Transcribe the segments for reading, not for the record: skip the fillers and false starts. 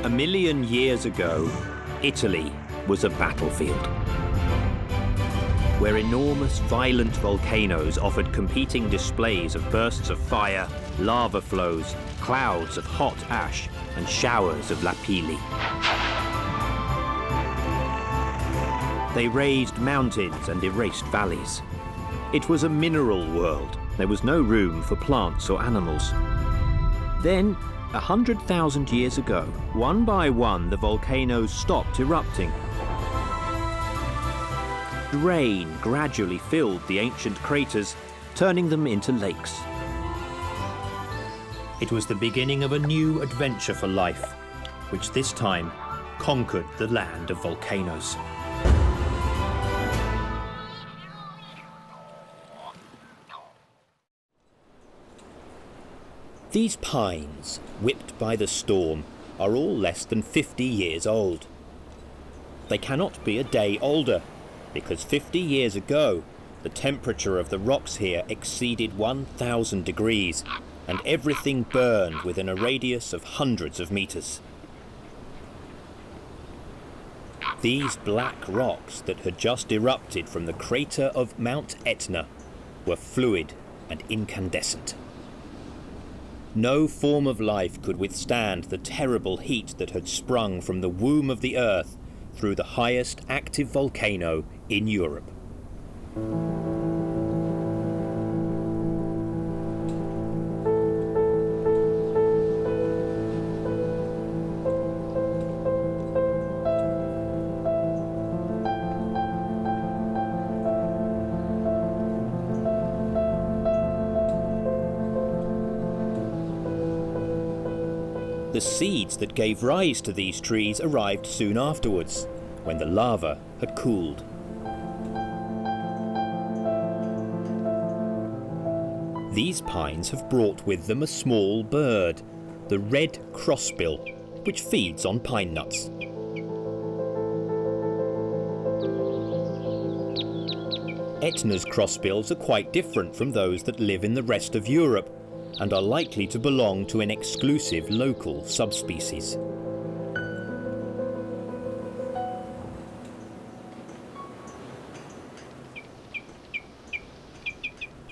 A million years ago, Italy was a battlefield, where enormous violent volcanoes offered competing displays of bursts of fire, lava flows, clouds of hot ash, and showers of lapilli. They raised mountains and erased valleys. It was a mineral world. There was no room for plants or animals. Then, 100,000 years ago, one by one, the volcanoes stopped erupting. Rain gradually filled the ancient craters, turning them into lakes. It was the beginning of a new adventure for life, which this time conquered the land of volcanoes. These pines, whipped by the storm, are all less than 50 years old. They cannot be a day older, because 50 years ago, the temperature of the rocks here exceeded 1,000 degrees, and everything burned within a radius of hundreds of meters. These black rocks that had just erupted from the crater of Mount Etna were fluid and incandescent. No form of life could withstand the terrible heat that had sprung from the womb of the Earth through the highest active volcano in Europe. The seeds that gave rise to these trees arrived soon afterwards, when the lava had cooled. These pines have brought with them a small bird, the red crossbill, which feeds on pine nuts. Etna's crossbills are quite different from those that live in the rest of Europe, and are likely to belong to an exclusive local subspecies.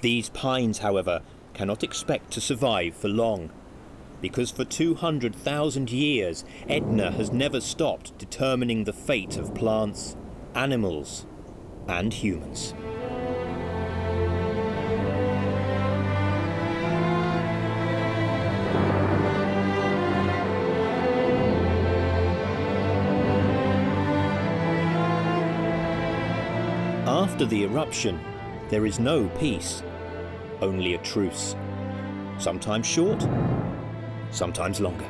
These pines, however, cannot expect to survive for long, because for 200,000 years, Etna has never stopped determining the fate of plants, animals, and humans. After the eruption, there is no peace, only a truce. Sometimes short, sometimes longer.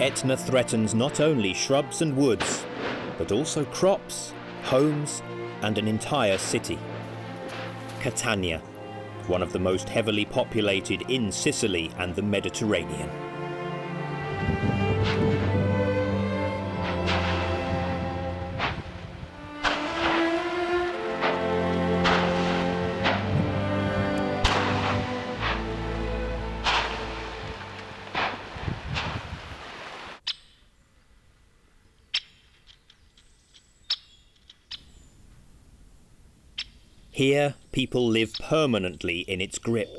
Etna threatens not only shrubs and woods, but also crops, homes, and an entire city. Catania, one of the most heavily populated in Sicily and the Mediterranean. Here, people live permanently in its grip,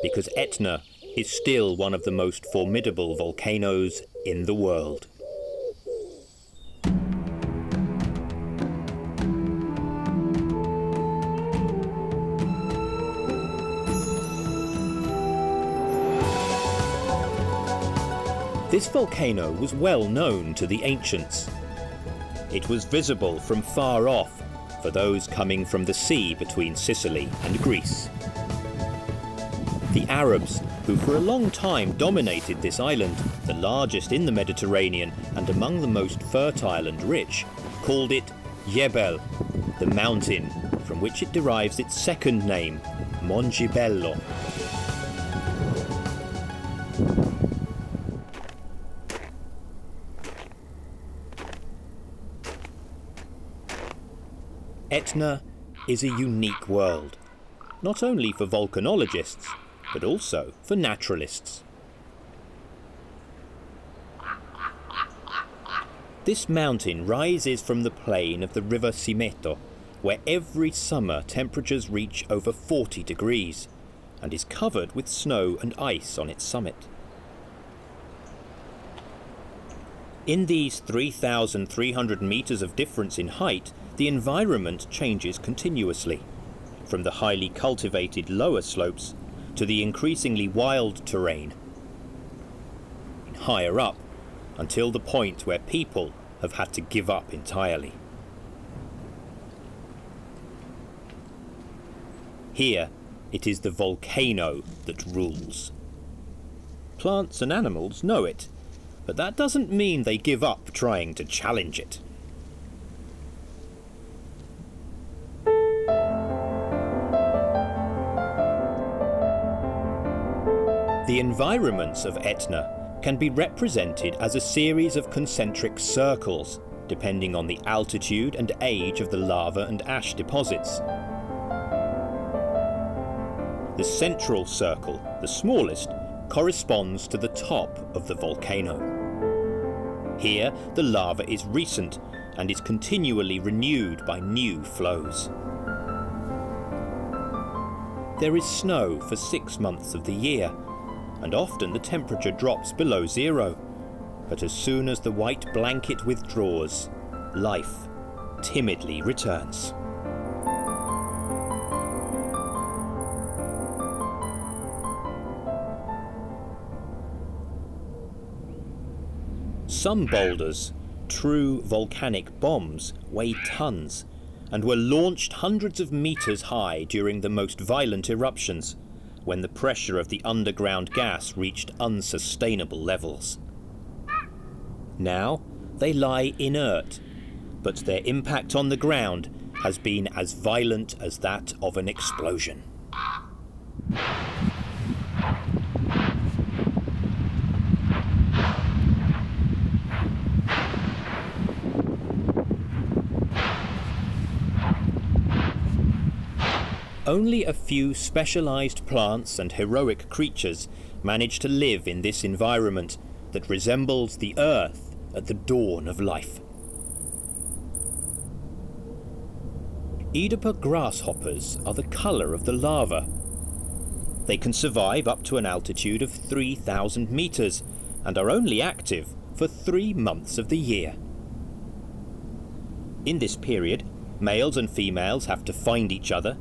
because Etna is still one of the most formidable volcanoes in the world. This volcano was well known to the ancients. It was visible from far off for those coming from the sea between Sicily and Greece. The Arabs, who for a long time dominated this island, the largest in the Mediterranean and among the most fertile and rich, called it Jebel, the mountain, from which it derives its second name, Mongibello. Etna is a unique world. not only for volcanologists, but also for naturalists. This mountain rises from the plain of the river Simeto, where every summer temperatures reach over 40 degrees, and is covered with snow and ice on its summit. In these 3,300 meters of difference in height, the environment changes continuously, from the highly cultivated lower slopes to the increasingly wild terrain, higher up, until the point where people have had to give up entirely. Here, it is the volcano that rules. Plants and animals know it, but that doesn't mean they give up trying to challenge it. The environments of Etna can be represented as a series of concentric circles, depending on the altitude and age of the lava and ash deposits. The central circle, the smallest, corresponds to the top of the volcano. Here, the lava is recent and is continually renewed by new flows. There is snow for 6 months of the year, and often the temperature drops below zero. But as soon as the white blanket withdraws, life timidly returns. Some boulders, true volcanic bombs, weigh tons and were launched hundreds of meters high during the most violent eruptions, when the pressure of the underground gas reached unsustainable levels. Now they lie inert, but their impact on the ground has been as violent as that of an explosion. Only a few specialized plants and heroic creatures manage to live in this environment that resembles the earth at the dawn of life. Oedipus grasshoppers are the color of the lava. They can survive up to an altitude of 3,000 meters and are only active for 3 months of the year. In this period, males and females have to find each other,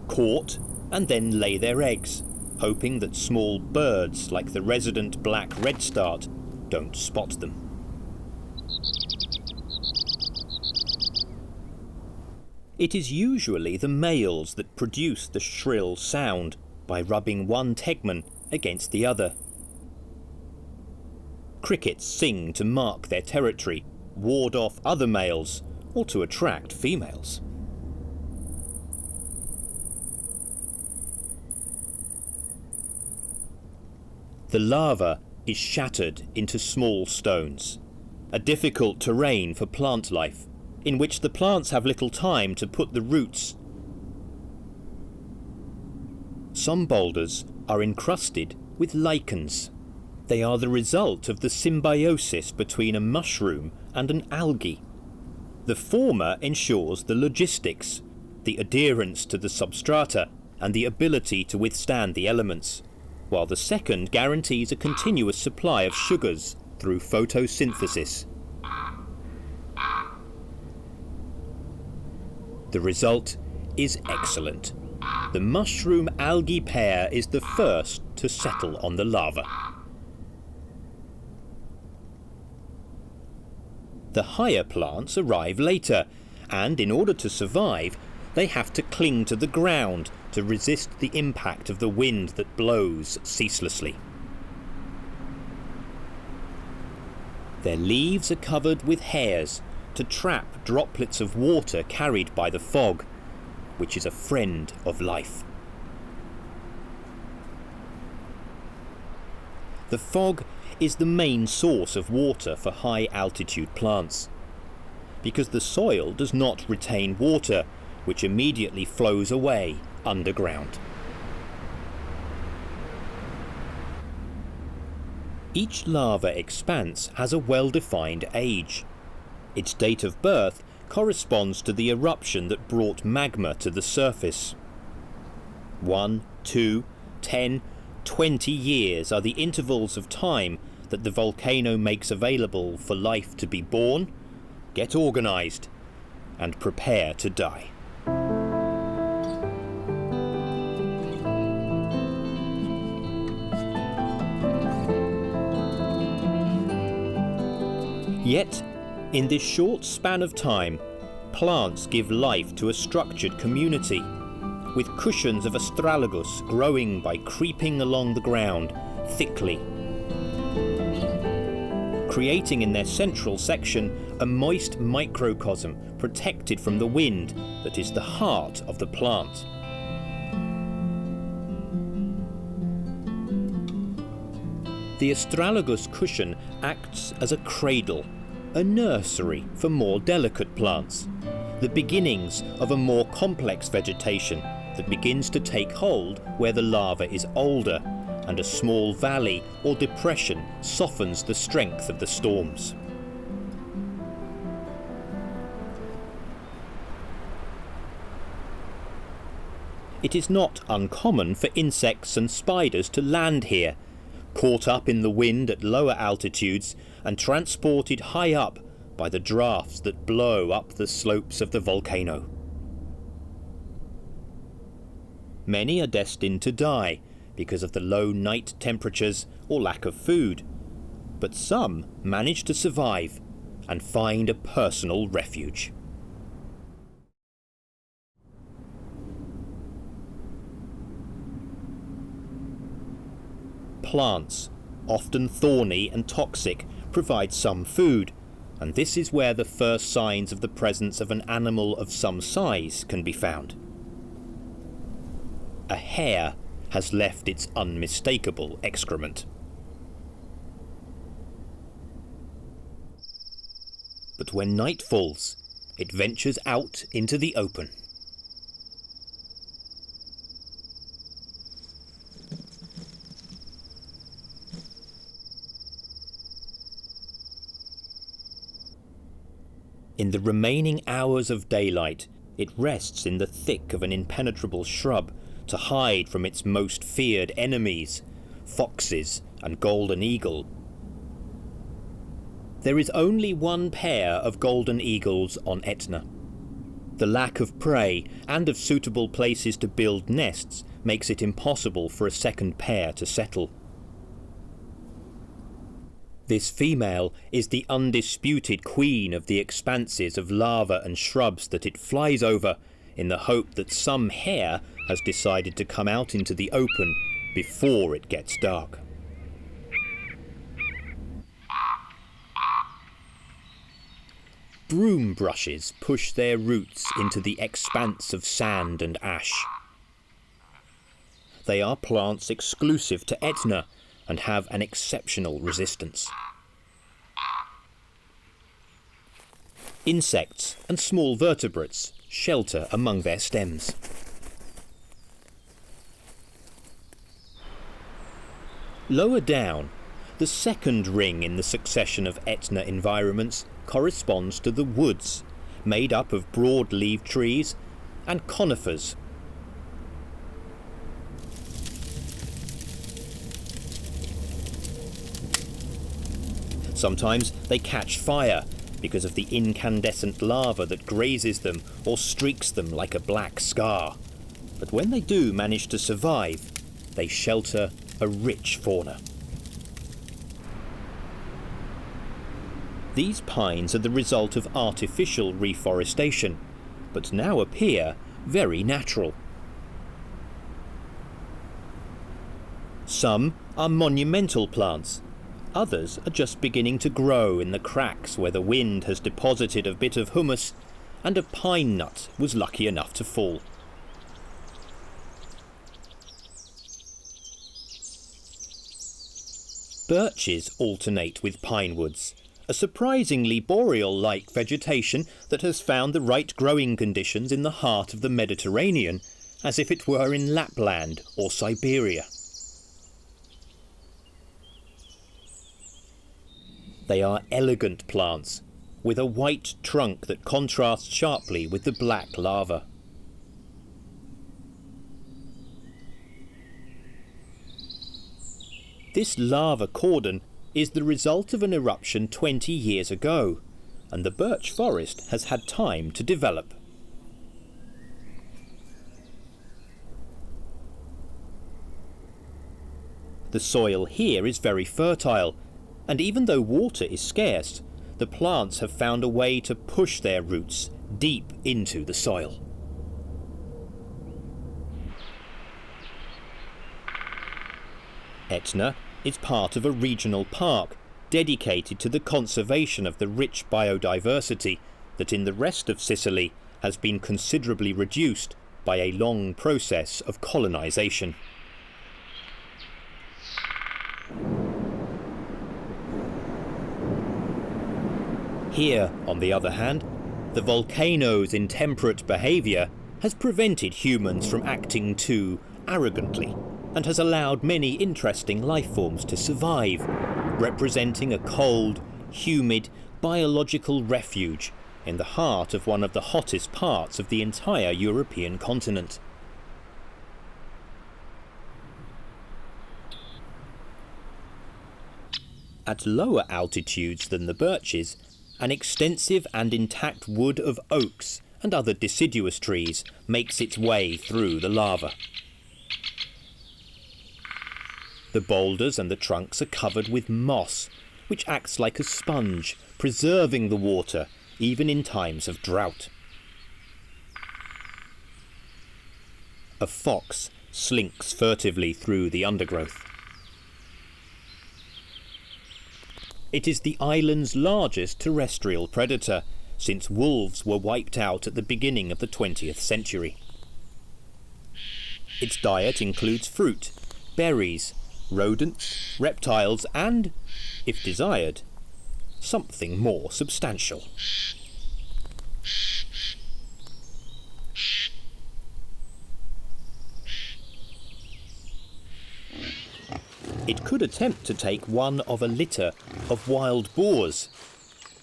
court, and then lay their eggs, hoping that small birds like the resident black redstart don't spot them. It is usually the males that produce the shrill sound by rubbing one tegmen against the other. Crickets sing to mark their territory, ward off other males, or to attract females. The lava is shattered into small stones, a difficult terrain for plant life, in which the plants have little time to put the roots. Some boulders are encrusted with lichens. They are the result of the symbiosis between a mushroom and an algae. The former ensures the logistics, the adherence to the substrata, and the ability to withstand the elements, while the second guarantees a continuous supply of sugars through photosynthesis. The result is excellent. The mushroom-algae pair is the first to settle on the lava. The higher plants arrive later, and in order to survive, they have to cling to the ground to resist the impact of the wind that blows ceaselessly. Their leaves are covered with hairs to trap droplets of water carried by the fog, which is a friend of life. The fog is the main source of water for high-altitude plants, because the soil does not retain water, which immediately flows away underground. Each lava expanse has a well-defined age. Its date of birth corresponds to the eruption that brought magma to the surface. 1, 2, 10, 20 years are the intervals of time that the volcano makes available for life to be born, get organised, and prepare to die. Yet, in this short span of time, plants give life to a structured community, with cushions of astragalus growing by creeping along the ground thickly, creating in their central section a moist microcosm protected from the wind that is the heart of the plant. The astragalus cushion acts as a cradle, a nursery for more delicate plants, the beginnings of a more complex vegetation that begins to take hold where the lava is older and a small valley or depression softens the strength of the storms. It is not uncommon for insects and spiders to land here, caught up in the wind at lower altitudes and transported high up by the drafts that blow up the slopes of the volcano. Many are destined to die because of the low night temperatures or lack of food, but some manage to survive and find a personal refuge. Plants, often thorny and toxic, provide some food, and this is where the first signs of the presence of an animal of some size can be found. A hare has left its unmistakable excrement. But when night falls, it ventures out into the open. In the remaining hours of daylight, it rests in the thick of an impenetrable shrub to hide from its most feared enemies, foxes and golden eagle. There is only one pair of golden eagles on Etna. The lack of prey and of suitable places to build nests makes it impossible for a second pair to settle. This female is the undisputed queen of the expanses of lava and shrubs that it flies over, in the hope that some hare has decided to come out into the open before it gets dark. Broom brushes push their roots into the expanse of sand and ash. They are plants exclusive to Etna and have an exceptional resistance. Insects and small vertebrates shelter among their stems. Lower down, the second ring in the succession of Etna environments corresponds to the woods, made up of broad-leaved trees and conifers. Sometimes they catch fire because of the incandescent lava that grazes them or streaks them like a black scar. But when they do manage to survive, they shelter a rich fauna. These pines are the result of artificial reforestation, but now appear very natural. Some are monumental plants. Others are just beginning to grow in the cracks where the wind has deposited a bit of humus and a pine nut was lucky enough to fall. Birches alternate with pine woods, a surprisingly boreal-like vegetation that has found the right growing conditions in the heart of the Mediterranean, as if it were in Lapland or Siberia. They are elegant plants, with a white trunk that contrasts sharply with the black lava. This lava cordon is the result of an eruption 20 years ago, and the birch forest has had time to develop. The soil here is very fertile, and even though water is scarce, the plants have found a way to push their roots deep into the soil. Etna is part of a regional park dedicated to the conservation of the rich biodiversity that in the rest of Sicily has been considerably reduced by a long process of colonisation. Here, on the other hand, the volcano's intemperate behaviour has prevented humans from acting too arrogantly, and has allowed many interesting life forms to survive, representing a cold, humid, biological refuge in the heart of one of the hottest parts of the entire European continent. At lower altitudes than the birches, an extensive and intact wood of oaks and other deciduous trees makes its way through the lava. The boulders and the trunks are covered with moss, which acts like a sponge, preserving the water even in times of drought. A fox slinks furtively through the undergrowth. It is the island's largest terrestrial predator, since wolves were wiped out at the beginning of the 20th century. Its diet includes fruit, berries, rodents, reptiles and, if desired, something more substantial. It could attempt to take one of a litter of wild boars,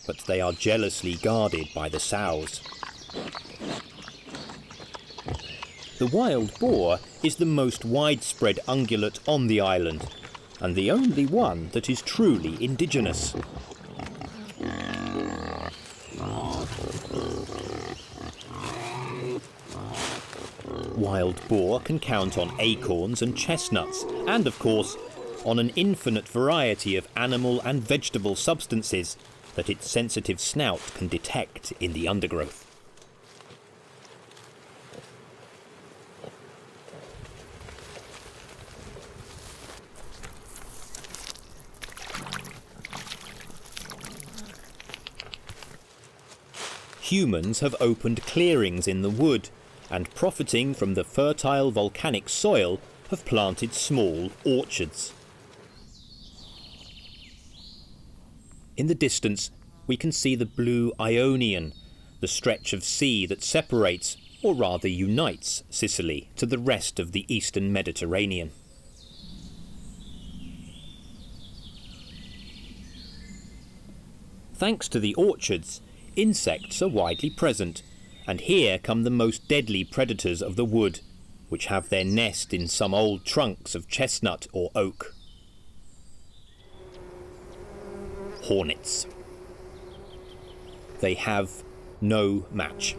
but they are jealously guarded by the sows. The wild boar is the most widespread ungulate on the island, and the only one that is truly indigenous. Wild boar can count on acorns and chestnuts, and of course, on an infinite variety of animal and vegetable substances that its sensitive snout can detect in the undergrowth. Humans have opened clearings in the wood, and profiting from the fertile volcanic soil, have planted small orchards. In the distance, we can see the blue Ionian, the stretch of sea that separates, or rather unites, Sicily to the rest of the eastern Mediterranean. Thanks to the orchards, insects are widely present, and here come the most deadly predators of the wood, which have their nest in some old trunks of chestnut or oak. Hornets. They have no match.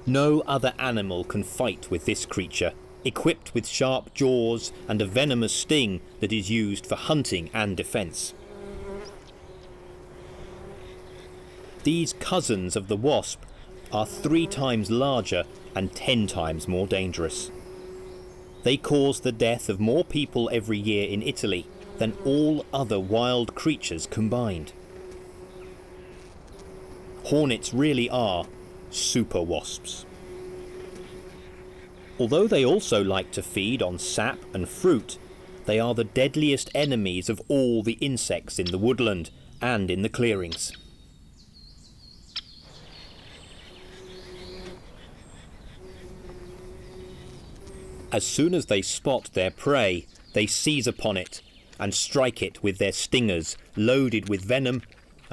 No other animal can fight with this creature, equipped with sharp jaws and a venomous sting that is used for hunting and defence. These cousins of the wasp are 3 times larger and 10 times more dangerous. They cause the death of more people every year in Italy than all other wild creatures combined. Hornets really are super wasps. Although they also like to feed on sap and fruit, they are the deadliest enemies of all the insects in the woodland and in the clearings. As soon as they spot their prey, they seize upon it and strike it with their stingers loaded with venom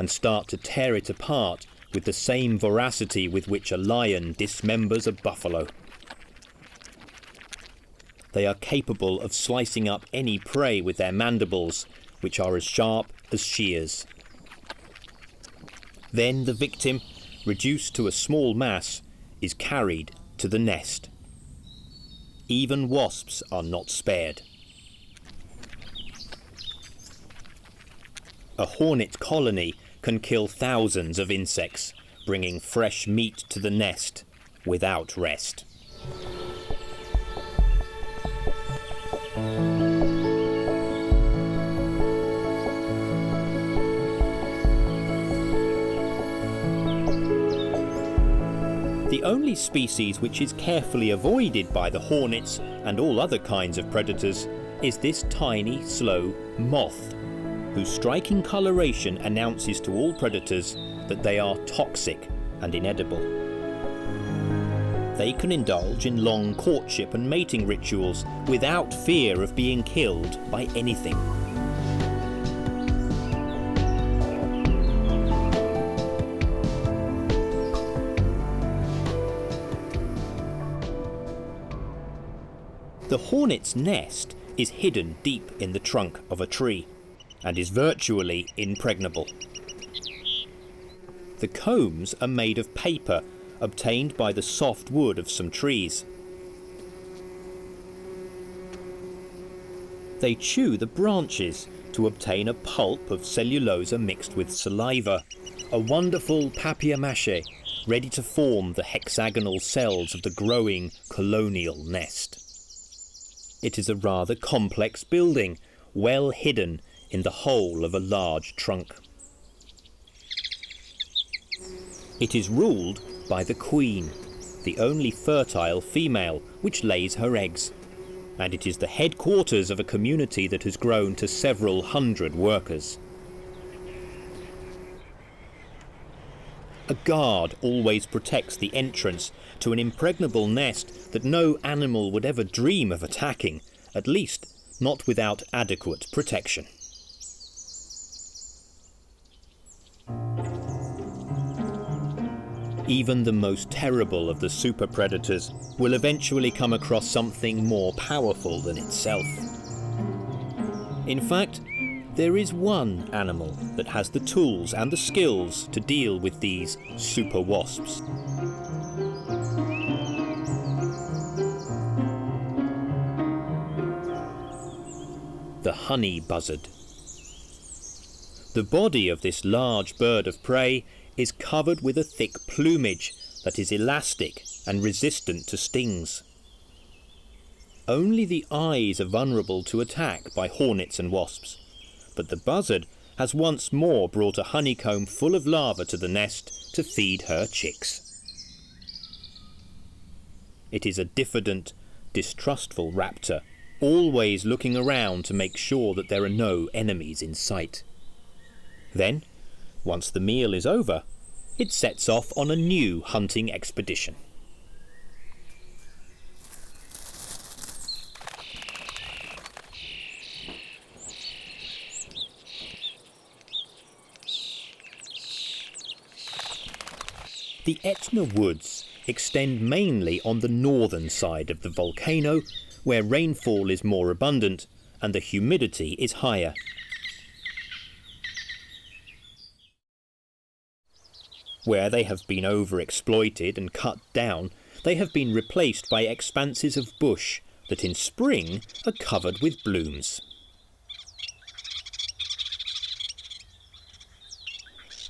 and start to tear it apart with the same voracity with which a lion dismembers a buffalo. They are capable of slicing up any prey with their mandibles, which are as sharp as shears. Then the victim, reduced to a small mass, is carried to the nest. Even wasps are not spared. A hornet colony can kill thousands of insects, bringing fresh meat to the nest without rest. The only species which is carefully avoided by the hornets and all other kinds of predators is this tiny, slow moth, whose striking coloration announces to all predators that they are toxic and inedible. They can indulge in long courtship and mating rituals without fear of being killed by anything. The hornet's nest is hidden deep in the trunk of a tree and is virtually impregnable. The combs are made of paper obtained by the soft wood of some trees. They chew the branches to obtain a pulp of cellulosa mixed with saliva, a wonderful papier-mâché ready to form the hexagonal cells of the growing colonial nest. It is a rather complex building, well hidden in the hole of a large trunk. It is ruled by the queen, the only fertile female which lays her eggs, and it is the headquarters of a community that has grown to several hundred workers. A guard always protects the entrance to an impregnable nest that no animal would ever dream of attacking, at least not without adequate protection. Even the most terrible of the super predators will eventually come across something more powerful than itself. In fact, there is one animal that has the tools and the skills to deal with these super wasps. The honey buzzard. The body of this large bird of prey is covered with a thick plumage that is elastic and resistant to stings. Only the eyes are vulnerable to attack by hornets and wasps, but the buzzard has once more brought a honeycomb full of larvae to the nest to feed her chicks. It is a diffident, distrustful raptor, always looking around to make sure that there are no enemies in sight. Then, once the meal is over, it sets off on a new hunting expedition. The Etna woods extend mainly on the northern side of the volcano, where rainfall is more abundant and the humidity is higher. Where they have been overexploited and cut down, they have been replaced by expanses of bush that in spring are covered with blooms.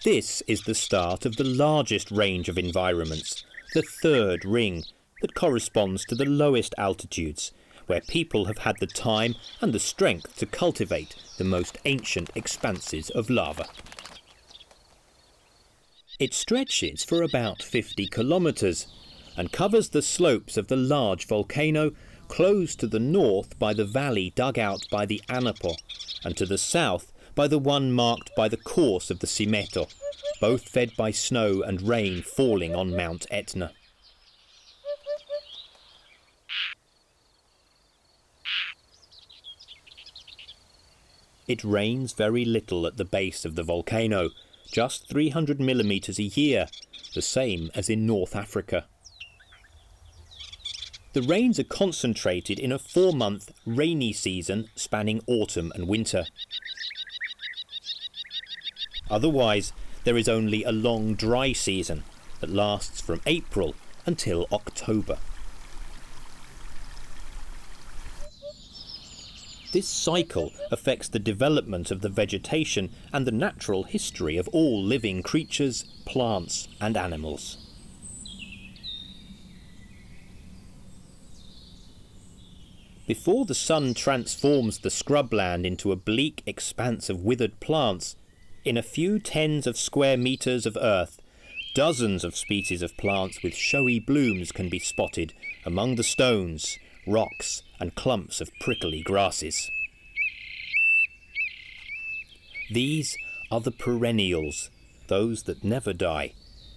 This is the start of the largest range of environments, the third ring, that corresponds to the lowest altitudes, where people have had the time and the strength to cultivate the most ancient expanses of lava. It stretches for about 50 kilometres and covers the slopes of the large volcano, closed to the north by the valley dug out by the Anapo, and to the south by the one marked by the course of the Simeto, both fed by snow and rain falling on Mount Etna. It rains very little at the base of the volcano, just 300 millimetres a year, the same as in North Africa. The rains are concentrated in a 4-month rainy season spanning autumn and winter. Otherwise, there is only a long dry season that lasts from April until October. This cycle affects the development of the vegetation and the natural history of all living creatures, plants and animals. Before the sun transforms the scrubland into a bleak expanse of withered plants, in a few tens of square metres of earth, dozens of species of plants with showy blooms can be spotted among the stones, rocks and clumps of prickly grasses. These are the perennials, those that never die,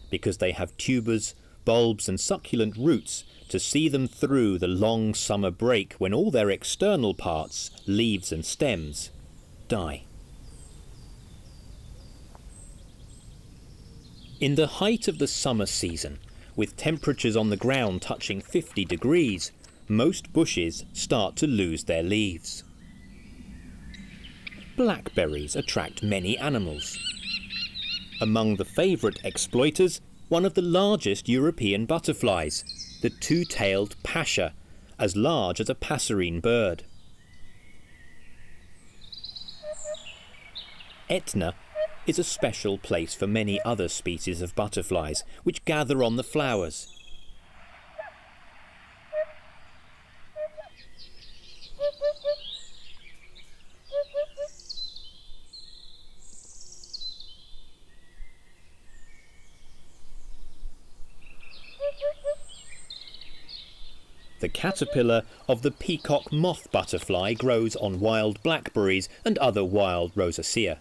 because they have tubers, bulbs and succulent roots to see them through the long summer break when all their external parts, leaves and stems, die. In the height of the summer season, with temperatures on the ground touching 50 degrees, most bushes start to lose their leaves. Blackberries attract many animals. Among the favourite exploiters, one of the largest European butterflies, the two-tailed pasha, as large as a passerine bird. Etna is a special place for many other species of butterflies, which gather on the flowers. The caterpillar of the peacock moth butterfly grows on wild blackberries and other wild rosacea.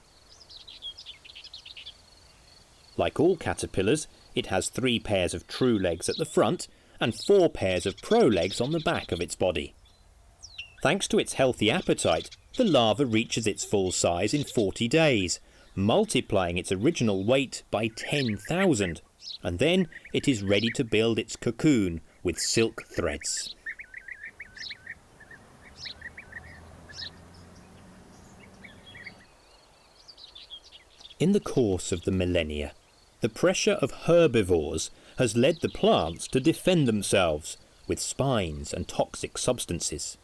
Like all caterpillars, it has 3 pairs of true legs at the front and 4 pairs of prolegs on the back of its body. Thanks to its healthy appetite, the larva reaches its full size in 40 days, multiplying its original weight by 10,000, and then it is ready to build its cocoon with silk threads. In the course of the millennia, the pressure of herbivores has led the plants to defend themselves with spines and toxic substances.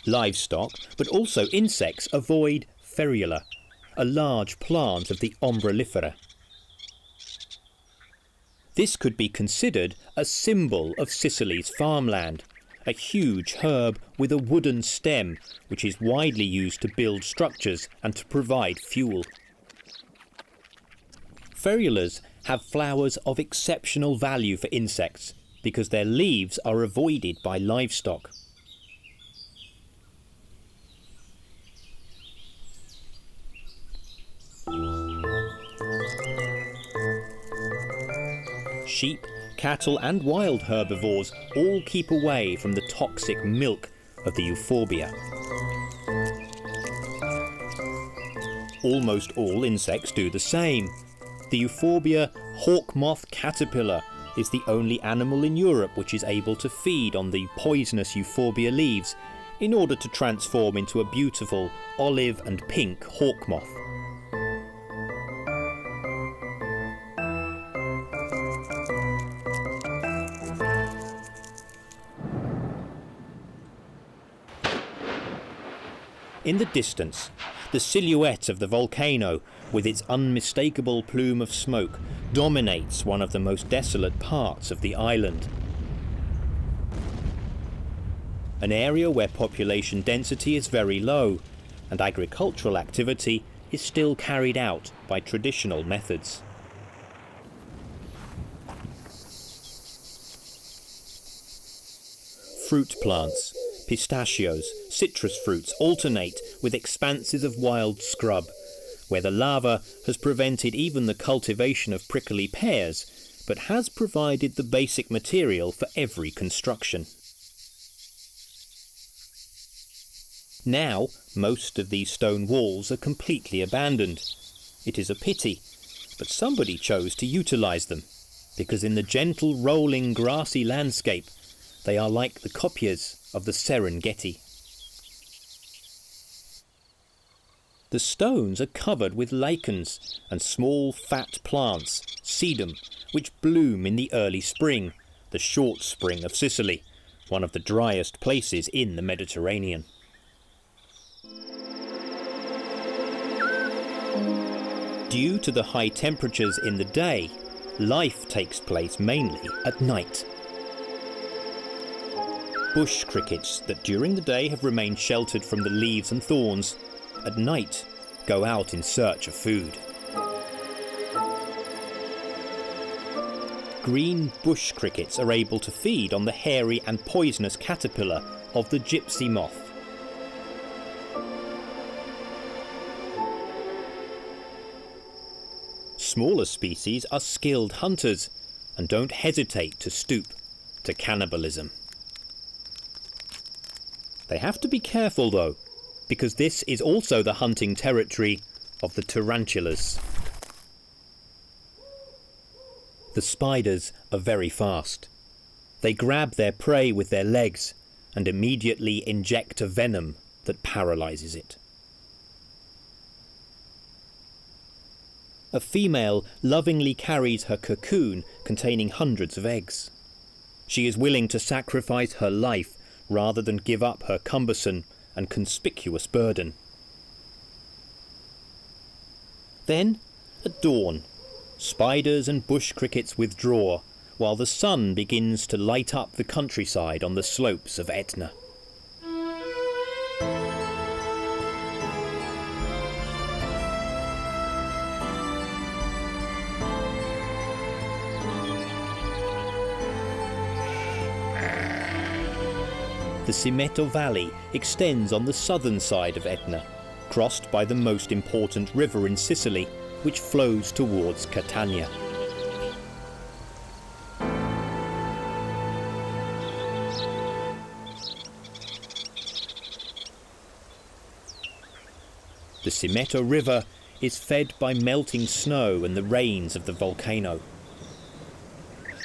Livestock, but also insects, avoid ferula, a large plant of the Umbellifera. This could be considered a symbol of Sicily's farmland, a huge herb with a wooden stem which is widely used to build structures and to provide fuel. Ferulas have flowers of exceptional value for insects because their leaves are avoided by livestock. Sheep, cattle and wild herbivores all keep away from the toxic milk of the euphorbia. Almost all insects do the same. The euphorbia hawk moth caterpillar is the only animal in Europe which is able to feed on the poisonous euphorbia leaves in order to transform into a beautiful olive and pink hawk moth. In the distance, the silhouette of the volcano, with its unmistakable plume of smoke, dominates one of the most desolate parts of the island. An area where population density is very low, and agricultural activity is still carried out by traditional methods. Fruit plants, pistachios, citrus fruits alternate with expanses of wild scrub, where the lava has prevented even the cultivation of prickly pears, but has provided the basic material for every construction. Now, most of these stone walls are completely abandoned. It is a pity, but somebody chose to utilise them, because in the gentle rolling grassy landscape they are like the copiers of the Serengeti. The stones are covered with lichens and small fat plants, sedum, which bloom in the early spring, the short spring of Sicily, one of the driest places in the Mediterranean. Due to the high temperatures in the day, life takes place mainly at night. Bush crickets that during the day have remained sheltered from the leaves and thorns, at night go out in search of food. Green bush crickets are able to feed on the hairy and poisonous caterpillar of the gypsy moth. Smaller species are skilled hunters and don't hesitate to stoop to cannibalism. They have to be careful though, because this is also the hunting territory of the tarantulas. The spiders are very fast. They grab their prey with their legs and immediately inject a venom that paralyzes it. A female lovingly carries her cocoon containing hundreds of eggs. She is willing to sacrifice her life rather than give up her cumbersome and conspicuous burden. Then, at dawn, spiders and bush crickets withdraw while the sun begins to light up the countryside on the slopes of Etna. The Simeto Valley extends on the southern side of Etna, crossed by the most important river in Sicily, which flows towards Catania. The Simeto River is fed by melting snow and the rains of the volcano.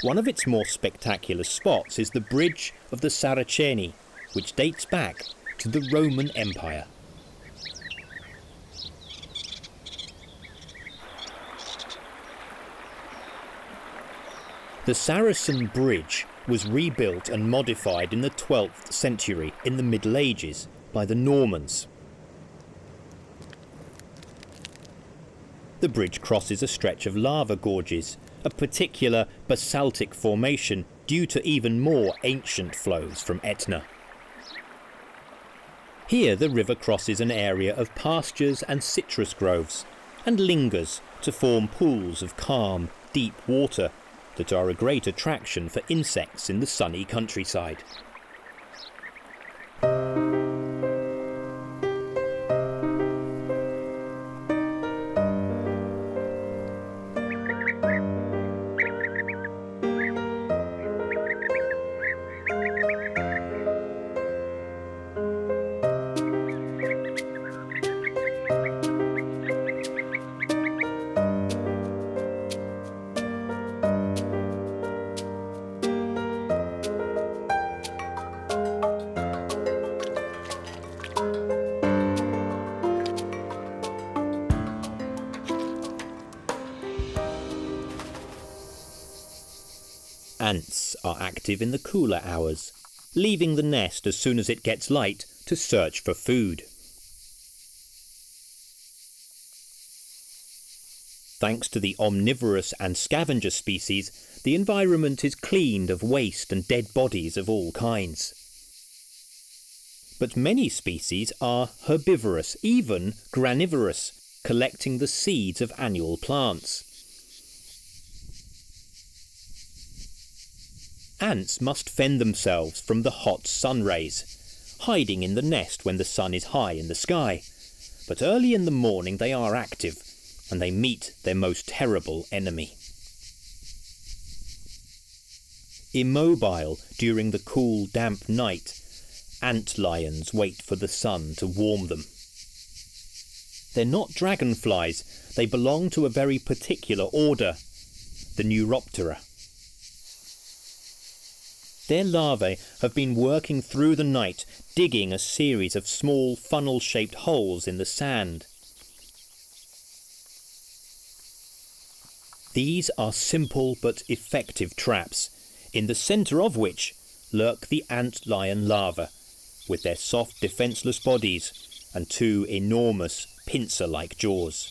One of its more spectacular spots is the Bridge of the Saraceni, which dates back to the Roman Empire. The Saracen Bridge was rebuilt and modified in the 12th century in the Middle Ages by the Normans. The bridge crosses a stretch of lava gorges, a particular basaltic formation due to even more ancient flows from Etna. Here the river crosses an area of pastures and citrus groves, and lingers to form pools of calm, deep water that are a great attraction for insects in the sunny countryside. Ants are active in the cooler hours, leaving the nest as soon as it gets light to search for food. Thanks to the omnivorous and scavenger species, the environment is cleaned of waste and dead bodies of all kinds. But many species are herbivorous, even granivorous, collecting the seeds of annual plants. Ants must fend themselves from the hot sun rays, hiding in the nest when the sun is high in the sky. But early in the morning they are active, and they meet their most terrible enemy. Immobile during the cool, damp night, ant lions wait for the sun to warm them. They're not dragonflies, they belong to a very particular order, the Neuroptera. Their larvae have been working through the night, digging a series of small funnel-shaped holes in the sand. These are simple but effective traps, in the centre of which lurk the ant-lion larvae, with their soft defenceless bodies and two enormous pincer-like jaws.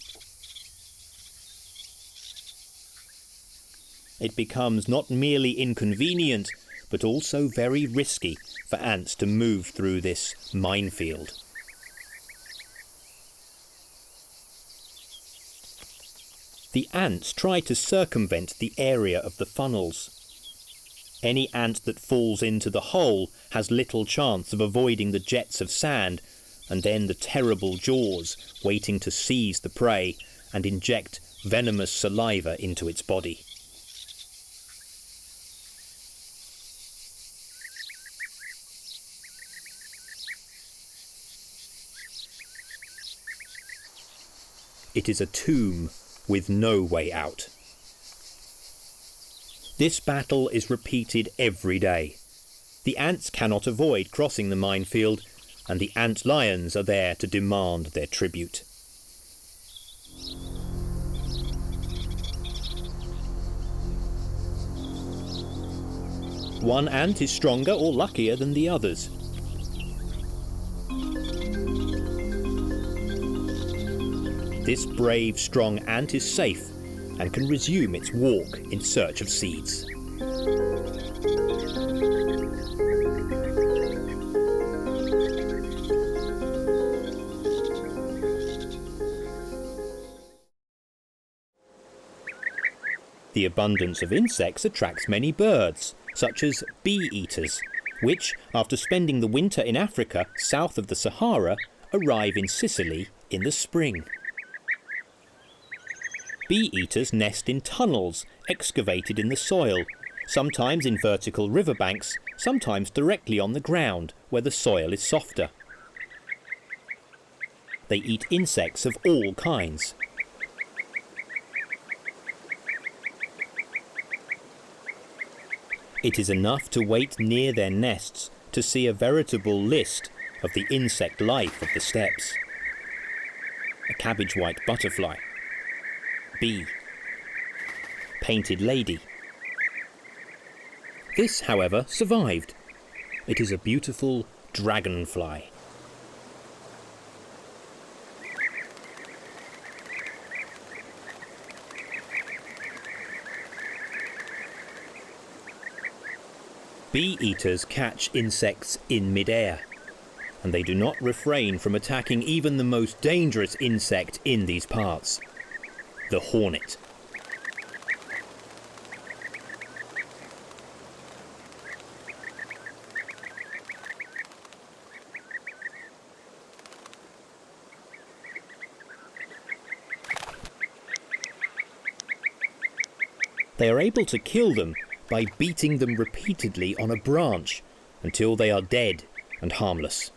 It becomes not merely inconvenient, but also very risky for ants to move through this minefield. The ants try to circumvent the area of the funnels. Any ant that falls into the hole has little chance of avoiding the jets of sand, and then the terrible jaws waiting to seize the prey and inject venomous saliva into its body. It is a tomb with no way out. This battle is repeated every day. The ants cannot avoid crossing the minefield, and the ant lions are there to demand their tribute. One ant is stronger or luckier than the others. This brave, strong ant is safe and can resume its walk in search of seeds. The abundance of insects attracts many birds, such as bee-eaters, which, after spending the winter in Africa south of the Sahara, arrive in Sicily in the spring. Bee-eaters nest in tunnels excavated in the soil, sometimes in vertical riverbanks, sometimes directly on the ground where the soil is softer. They eat insects of all kinds. It is enough to wait near their nests to see a veritable list of the insect life of the steppes. A cabbage-white butterfly, bee, painted lady. This, however, survived. It is a beautiful dragonfly. Bee-eaters catch insects in mid-air, and they do not refrain from attacking even the most dangerous insect in these parts, the hornet. They are able to kill them by beating them repeatedly on a branch until they are dead and harmless.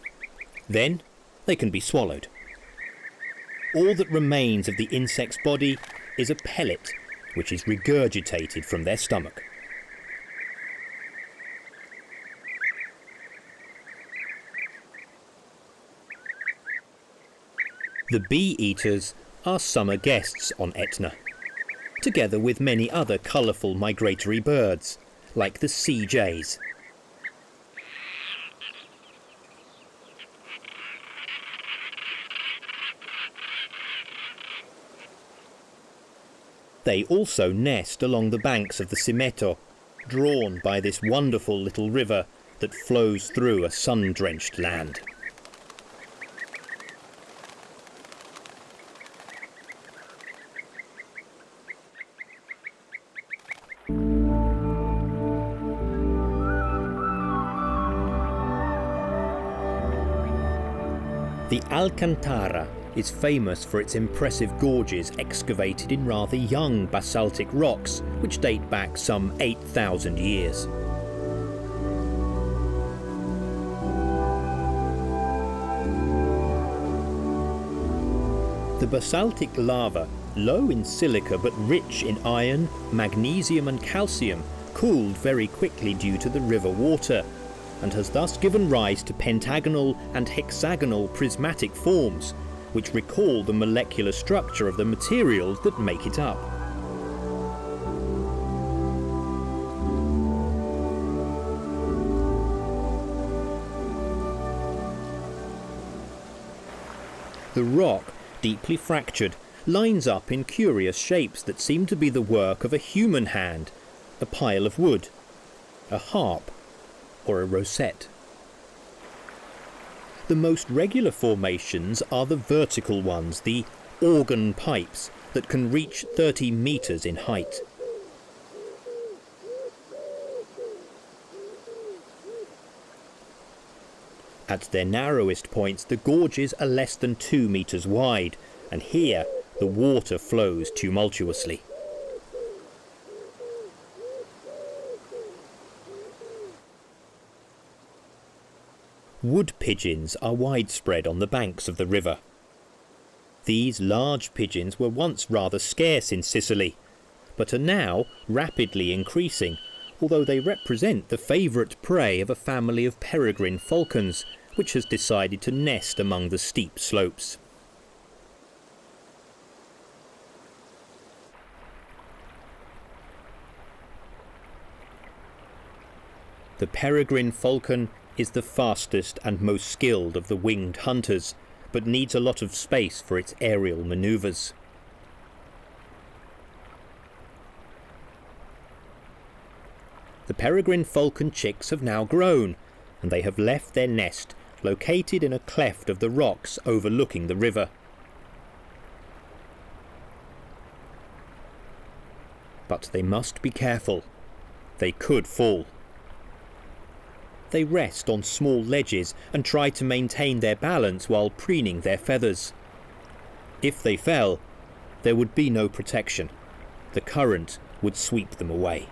Then they can be swallowed. All that remains of the insect's body is a pellet which is regurgitated from their stomach. The bee-eaters are summer guests on Etna, together with many other colourful migratory birds, like the sea jays. They also nest along the banks of the Simeto, drawn by this wonderful little river that flows through a sun-drenched land. The Alcantara is famous for its impressive gorges excavated in rather young basaltic rocks which date back some 8,000 years. The basaltic lava, low in silica but rich in iron, magnesium and calcium, cooled very quickly due to the river water, and has thus given rise to pentagonal and hexagonal prismatic forms, which recall the molecular structure of the materials that make it up. The rock, deeply fractured, lines up in curious shapes that seem to be the work of a human hand, a pile of wood, a harp, or a rosette. The most regular formations are the vertical ones, the organ pipes, that can reach 30 meters in height. At their narrowest points, the gorges are less than 2 meters wide, and here the water flows tumultuously. Wood pigeons are widespread on the banks of the river. These large pigeons were once rather scarce in Sicily, but are now rapidly increasing, although they represent the favourite prey of a family of peregrine falcons, which has decided to nest among the steep slopes. The peregrine falcon is the fastest and most skilled of the winged hunters, but needs a lot of space for its aerial manoeuvres. The peregrine falcon chicks have now grown, and they have left their nest located in a cleft of the rocks overlooking the river. But they must be careful. They could fall. They rest on small ledges and try to maintain their balance while preening their feathers. If they fell, there would be no protection. The current would sweep them away.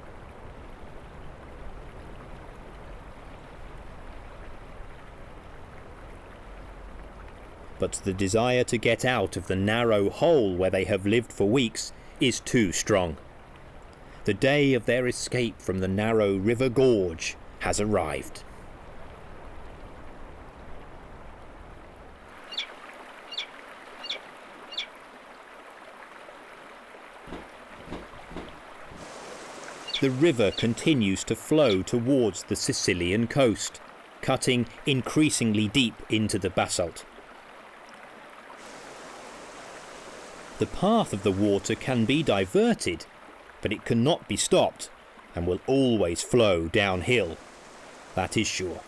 But the desire to get out of the narrow hole where they have lived for weeks is too strong. The day of their escape from the narrow river gorge has arrived. The river continues to flow towards the Sicilian coast, cutting increasingly deep into the basalt. The path of the water can be diverted, but it cannot be stopped and will always flow downhill. That is sure.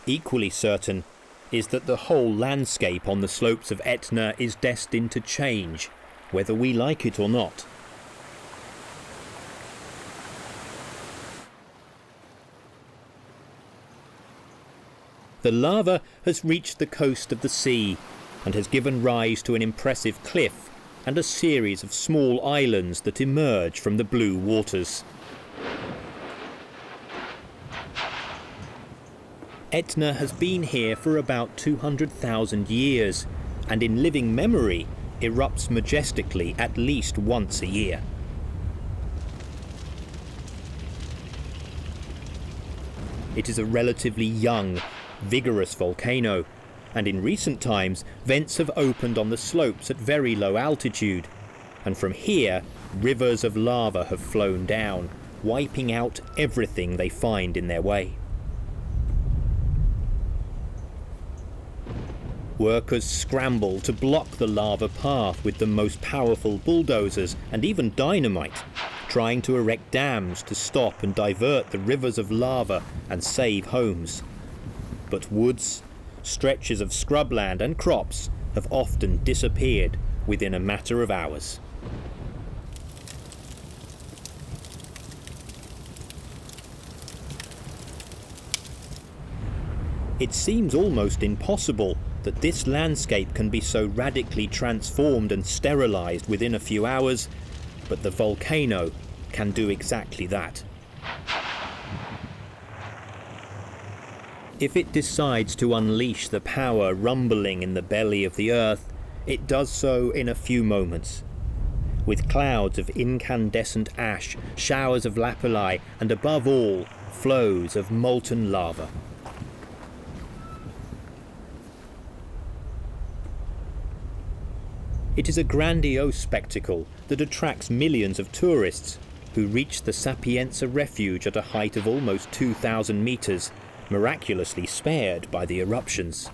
Equally certain is that the whole landscape on the slopes of Etna is destined to change, whether we like it or not. The lava has reached the coast of the sea and has given rise to an impressive cliff and a series of small islands that emerge from the blue waters. Etna has been here for about 200,000 years, and in living memory erupts majestically at least once a year. It is a relatively young, vigorous volcano, and in recent times vents have opened on the slopes at very low altitude, and from here rivers of lava have flown down, wiping out everything they find in their way. Workers scramble to block the lava path with the most powerful bulldozers and even dynamite, trying to erect dams to stop and divert the rivers of lava and save homes. But woods, stretches of scrubland and crops have often disappeared within a matter of hours. It seems almost impossible that this landscape can be so radically transformed and sterilized within a few hours, but the volcano can do exactly that. If it decides to unleash the power rumbling in the belly of the earth, it does so in a few moments. With clouds of incandescent ash, showers of lapilli, and above all, flows of molten lava. It is a grandiose spectacle that attracts millions of tourists who reach the Sapienza refuge at a height of almost 2,000 meters, miraculously spared by the eruptions.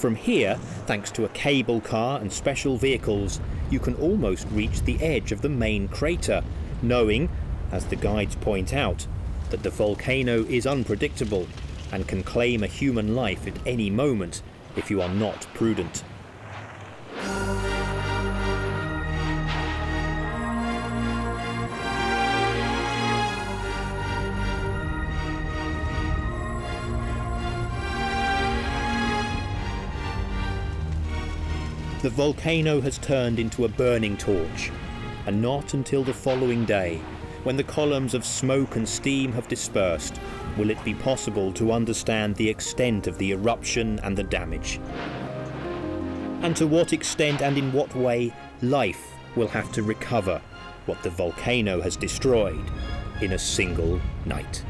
From here, thanks to a cable car and special vehicles, you can almost reach the edge of the main crater, knowing, as the guides point out, that the volcano is unpredictable and can claim a human life at any moment if you are not prudent. The volcano has turned into a burning torch, and not until the following day, when the columns of smoke and steam have dispersed, will it be possible to understand the extent of the eruption and the damage. And to what extent and in what way life will have to recover what the volcano has destroyed in a single night.